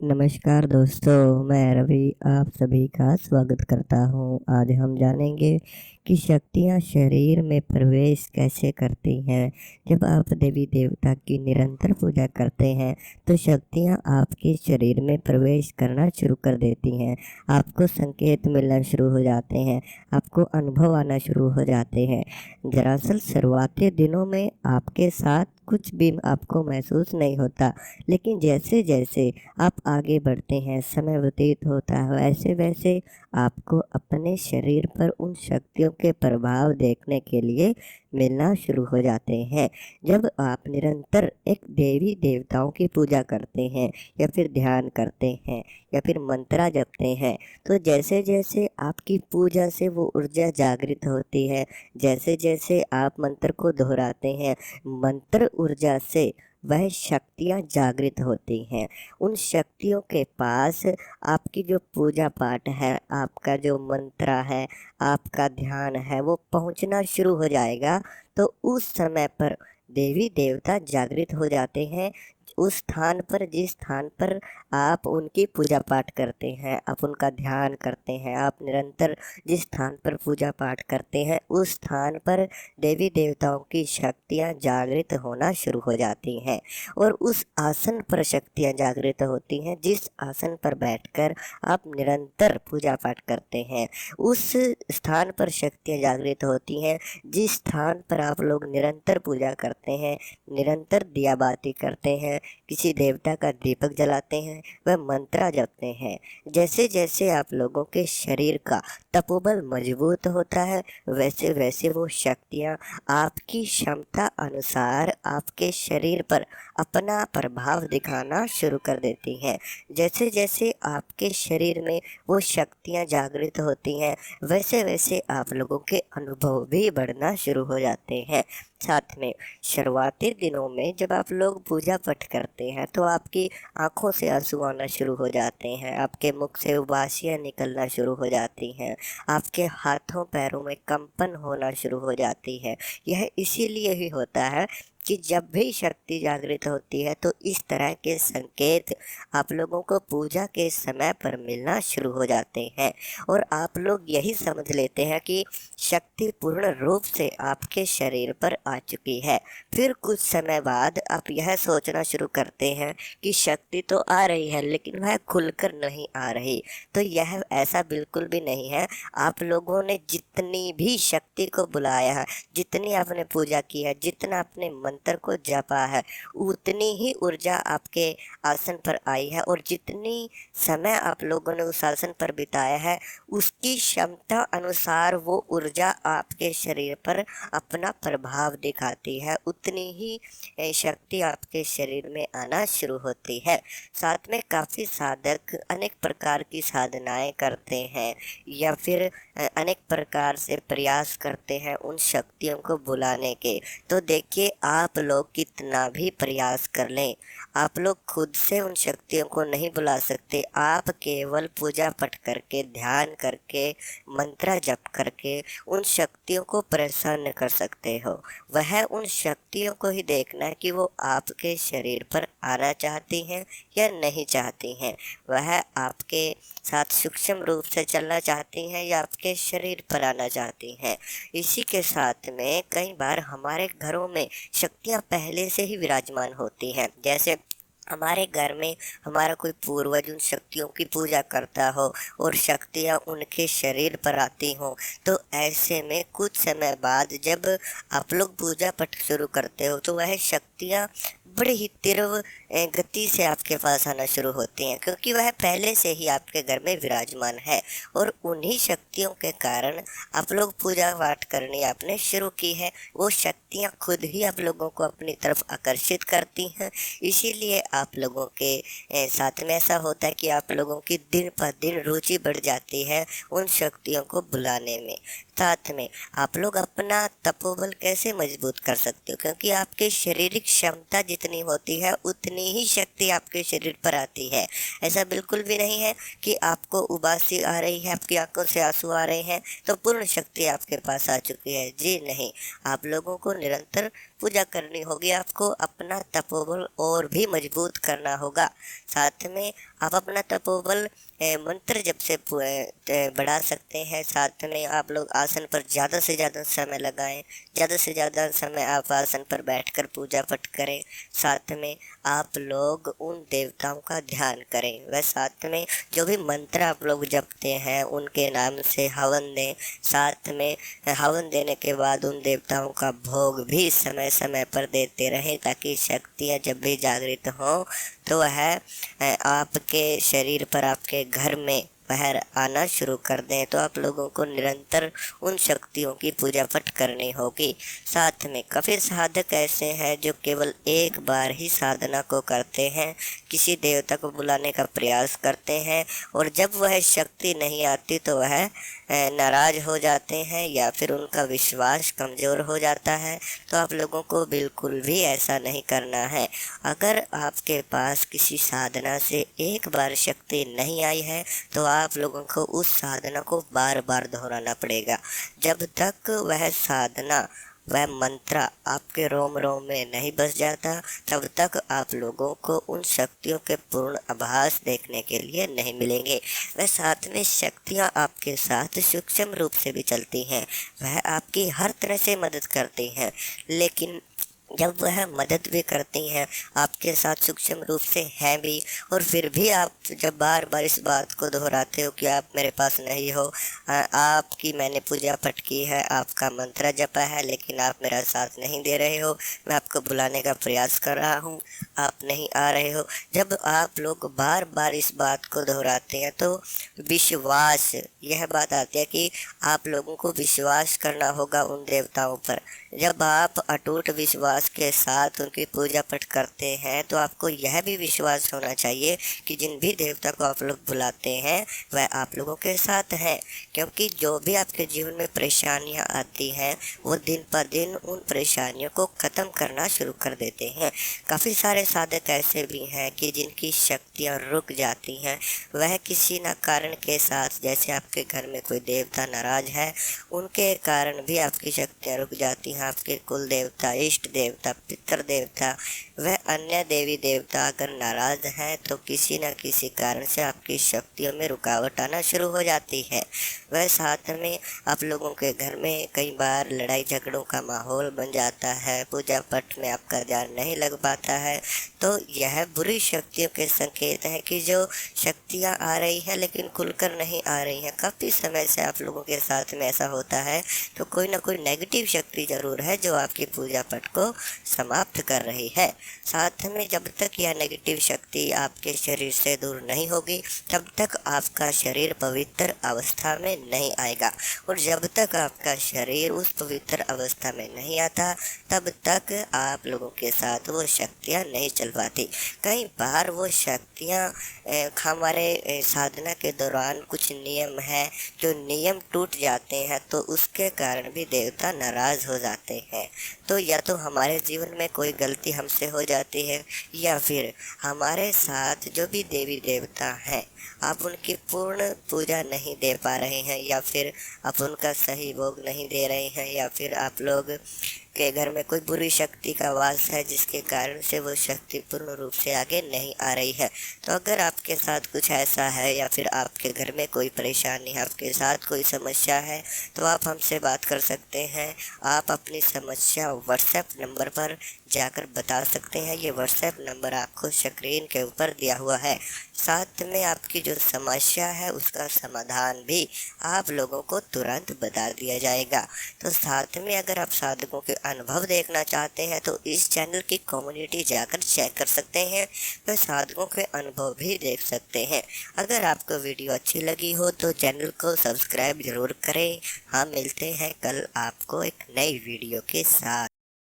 नमस्कार दोस्तों, मैं रवि आप सभी का स्वागत करता हूं। आज हम जानेंगे कि शक्तियां शरीर में प्रवेश कैसे करती हैं। जब आप देवी देवता की निरंतर पूजा करते हैं तो शक्तियां आपके शरीर में प्रवेश करना शुरू कर देती हैं। आपको संकेत मिलना शुरू हो जाते हैं, आपको अनुभव आना शुरू हो जाते हैं। दरअसल शुरुआती दिनों में आपके साथ कुछ भी आपको महसूस नहीं होता, लेकिन जैसे जैसे आप आगे बढ़ते हैं, समय व्यतीत होता है, वैसे वैसे आपको अपने शरीर पर उन शक्तियों के प्रभाव देखने के लिए मिलना शुरू हो जाते हैं। जब आप निरंतर एक देवी देवताओं की पूजा करते हैं या फिर ध्यान करते हैं या फिर मंत्रा जपते हैं, तो जैसे जैसे आपकी पूजा से वो ऊर्जा जागृत होती है, जैसे जैसे आप मंत्र को दोहराते हैं, मंत्र ऊर्जा से वह शक्तियाँ जागृत होती हैं। उन शक्तियों के पास आपकी जो पूजा पाठ है, आपका जो मंत्रा है, आपका ध्यान है, वो पहुंचना शुरू हो जाएगा। तो उस समय पर देवी देवता जागृत हो जाते हैं। उस स्थान पर, जिस स्थान पर आप उनकी पूजा पाठ करते हैं, आप उनका ध्यान करते हैं, आप निरंतर जिस स्थान पर पूजा पाठ करते हैं, उस स्थान पर देवी देवताओं की शक्तियाँ जागृत होना शुरू हो जाती हैं। और उस आसन पर शक्तियाँ जागृत होती हैं जिस आसन पर बैठकर आप निरंतर पूजा पाठ करते हैं। उस स्थान पर शक्तियाँ जागृत होती हैं जिस स्थान पर आप लोग निरंतर पूजा करते हैं, निरंतर दिया बाती करते हैं, किसी देवता का दीपक जलाते हैं, वह मंत्रा जपते हैं। जैसे जैसे आप लोगों के शरीर का तपोबल मजबूत होता है, वैसे वैसे वो शक्तियाँ आपकी क्षमता अनुसार आपके शरीर पर अपना प्रभाव दिखाना शुरू कर देती हैं। जैसे जैसे आपके शरीर में वो शक्तियाँ जागृत होती हैं, वैसे वैसे आप लोगों के अनुभव भी बढ़ना शुरू हो जाते हैं। साथ में शुरुआती दिनों में जब आप लोग पूजा पाठ करते हैं तो आपकी आंखों से आंसू आना शुरू हो जाते हैं, आपके मुख से उबासियाँ निकलना शुरू हो जाती हैं, आपके हाथों पैरों में कंपन होना शुरू हो जाती है। यह इसीलिए ही होता है कि जब भी शक्ति जागृत होती है तो इस तरह के संकेत आप लोगों को पूजा के समय पर मिलना शुरू हो जाते हैं और आप लोग यही समझ लेते हैं कि शक्ति पूर्ण रूप से आपके शरीर पर आ चुकी है। फिर कुछ समय बाद आप यह सोचना शुरू करते हैं कि शक्ति तो आ रही है लेकिन वह खुलकर नहीं आ रही। तो यह ऐसा बिल्कुल भी नहीं है। आप लोगों ने जितनी भी शक्ति को बुलाया है, जितनी आपने पूजा की है, जितना आपने मंत्र को जपा है, उतनी ही ऊर्जा आपके आसन पर आई है और जितनी समय आप लोगों ने उस आसन पर बिताया है, उसकी क्षमता अनुसार वो ऊर्जा आपके शरीर पर अपना प्रभाव दिखाती है, उतनी ही शक्ति आपके शरीर में आना शुरू होती है। साथ में काफ़ी साधक अनेक प्रकार की साधनाएं करते हैं या फिर अनेक प्रकार से प्रयास करते हैं उन शक्तियों को बुलाने के। तो देखिए, आप लोग कितना भी प्रयास कर लें, आप लोग खुद से उन शक्तियों को नहीं बुला सकते। आप केवल पूजा पाठ करके, ध्यान करके, मंत्र जप करके उन शक्तियों को प्रसन्न कर सकते हो। वह उन शक्तियों को ही देखना है कि वो आपके शरीर पर आना चाहती हैं या नहीं चाहती हैं। वह आपके साथ सूक्ष्म रूप से चलना चाहती हैं या आपके शरीर पर आना चाहती हैं। इसी के साथ में कई बार हमारे घरों में शक्तियाँ पहले से ही विराजमान होती हैं। जैसे हमारे घर में हमारा कोई पूर्वज उन शक्तियों की पूजा करता हो और शक्तियाँ उनके शरीर पर आती हों, तो ऐसे में कुछ समय बाद जब आप लोग पूजा पाठ शुरू करते हो तो वह शक्तियाँ बड़ी ही तीव्र गति से आपके पास आना शुरू होती हैं, क्योंकि वह पहले से ही आपके घर में विराजमान है और उन्हीं शक्तियों के कारण आप लोग पूजा पाठ करनी आपने शुरू की है। वो शक्तियाँ खुद ही आप लोगों को अपनी तरफ आकर्षित करती हैं। इसीलिए आप लोगों के साथ में ऐसा होता है कि आप लोगों की दिन पर दिन रुचि बढ़ जाती है उन शक्तियों को बुलाने में। साथ में आप लोग अपना तपोबल कैसे मजबूत कर सकते हो, क्योंकि आपके शारीरिक क्षमता जितनी होती है उतनी ही शक्ति आपके शरीर पर आती है। ऐसा बिल्कुल भी नहीं है कि आपको उबासी आ रही है, आपकी आंखों से आंसू आ रहे हैं तो पूर्ण शक्ति आपके पास आ चुकी है। जी नहीं, आप लोगों को निरंतर पूजा करनी होगी, आपको अपना तपोबल और भी मजबूत करना होगा। साथ में आप अपना तपोबल मंत्र जप से बढ़ा सकते हैं। साथ में आप लोग आसन पर ज़्यादा से ज़्यादा समय लगाएं, ज़्यादा से ज़्यादा समय आप आसन पर बैठकर पूजा पाठ करें। साथ में आप लोग उन देवताओं का ध्यान करें, वह साथ में जो भी मंत्र आप लोग जपते हैं उनके नाम से हवन दें। साथ में हवन देने के बाद उन देवताओं का भोग भी समय समय पर देते रहें, ताकि शक्तियाँ जब भी जागृत हों तो वह आपके शरीर पर, आपके घर में बाहर आना शुरू कर दें। तो आप लोगों को निरंतर उन शक्तियों की पूजा पाठ करनी होगी। साथ में काफ़ी साधक ऐसे हैं जो केवल एक बार ही साधना को करते हैं, किसी देवता को बुलाने का प्रयास करते हैं और जब वह शक्ति नहीं आती तो वह नाराज हो जाते हैं या फिर उनका विश्वास कमज़ोर हो जाता है। तो आप लोगों को बिल्कुल भी ऐसा नहीं करना है। अगर आपके पास किसी साधना से एक बार शक्ति नहीं आई है तो आप लोगों को उस साधना को बार बार दोहराना पड़ेगा। जब तक वह साधना, वह मंत्र आपके रोम रोम में नहीं बस जाता, तब तक आप लोगों को उन शक्तियों के पूर्ण आभास देखने के लिए नहीं मिलेंगे। वह साथ में शक्तियाँ आपके साथ सूक्ष्म रूप से भी चलती हैं, वह आपकी हर तरह से मदद करती हैं, लेकिन जब वह मदद भी करती हैं आपके साथ सूक्ष्म रूप से हैं भी, और फिर भी आप जब बार बार इस बात को दोहराते हो कि आप मेरे पास नहीं हो, आपकी मैंने पूजा पाठ की है, आपका मंत्र जपा है, लेकिन आप मेरा साथ नहीं दे रहे हो, मैं आपको बुलाने का प्रयास कर रहा हूँ, आप नहीं आ रहे हो। जब आप लोग बार बार इस बात को दोहराते हैं तो विश्वास, यह बात आती है कि आप लोगों को विश्वास करना होगा उन देवताओं पर। जब आप अटूट विश्वास के साथ उनकी पूजा पाठ करते हैं तो आपको यह भी विश्वास होना चाहिए कि जिन भी देवता को आप लोग बुलाते हैं वह आप लोगों के साथ हैं, क्योंकि जो भी आपके जीवन में परेशानियां आती हैं वो दिन पर दिन उन परेशानियों को ख़त्म करना शुरू कर देते हैं। काफ़ी सारे साधक ऐसे भी हैं कि जिनकी शक्तियाँ रुक जाती हैं, वह किसी न कारण के साथ, जैसे आपके घर में कोई देवता नाराज है उनके कारण भी आपकी शक्तियाँ रुक जाती हैं। आपके कुल देवता, इष्ट देवता, पितृ देवता, वह अन्य देवी देवता अगर नाराज हैं तो किसी न किसी कारण से आपकी शक्तियों में रुकावट आना शुरू हो जाती है। वह साथ में आप लोगों के घर में कई बार लड़ाई झगड़ों का माहौल बन जाता है, पूजा पाठ में आपका ध्यान नहीं लग पाता है। तो यह बुरी शक्तियों के संकेत हैं कि जो शक्तियाँ आ रही हैं लेकिन खुलकर नहीं आ रही हैं। काफ़ी समय से आप लोगों के साथ में ऐसा होता है, तो कोई ना कोई नेगेटिव शक्ति ज़रूर है जो आपकी पूजा पाठ को समाप्त कर रही है। साथ में जब तक यह नेगेटिव शक्ति आपके शरीर से दूर नहीं होगी तब तक आपका शरीर पवित्र अवस्था में नहीं आएगा, और जब तक आपका शरीर उस पवित्र अवस्था में नहीं आता तब तक आप लोगों के साथ वो शक्तियाँ नहीं चल पाती। कई बार वो शक्तियाँ हमारे साधना के दौरान कुछ नियम हैं, जो नियम टूट जाते हैं तो उसके कारण भी देवता नाराज़ हो जाते हैं। तो या तो हमारे जीवन में कोई गलती हमसे हो जाती है, या फिर हमारे साथ जो भी देवी देवता हैं आप उनकी पूर्ण पूजा नहीं दे पा रहे हैं, या फिर आप उनका सही भोग नहीं दे रहे हैं, या फिर आप लोग के घर में कोई बुरी शक्ति का वास है जिसके कारण से वो शक्ति पूर्ण रूप से आगे नहीं आ रही है। तो अगर आपके साथ कुछ ऐसा है या फिर आपके घर में कोई परेशानी है, आपके साथ कोई समस्या है, तो आप हमसे बात कर सकते हैं। आप अपनी समस्या व्हाट्सएप नंबर पर जाकर बता सकते हैं। ये व्हाट्सएप नंबर आपको स्क्रीन के ऊपर दिया हुआ है। साथ में आपकी जो समस्या है उसका समाधान भी आप लोगों को तुरंत बता दिया जाएगा। तो साथ में अगर आप साधकों के अनुभव देखना चाहते हैं तो इस चैनल की कम्युनिटी जाकर चेक कर सकते हैं, तो साधकों के अनुभव भी देख सकते हैं। अगर आपको वीडियो अच्छी लगी हो तो चैनल को सब्सक्राइब जरूर करें। हम मिलते हैं कल आपको एक नई वीडियो के साथ।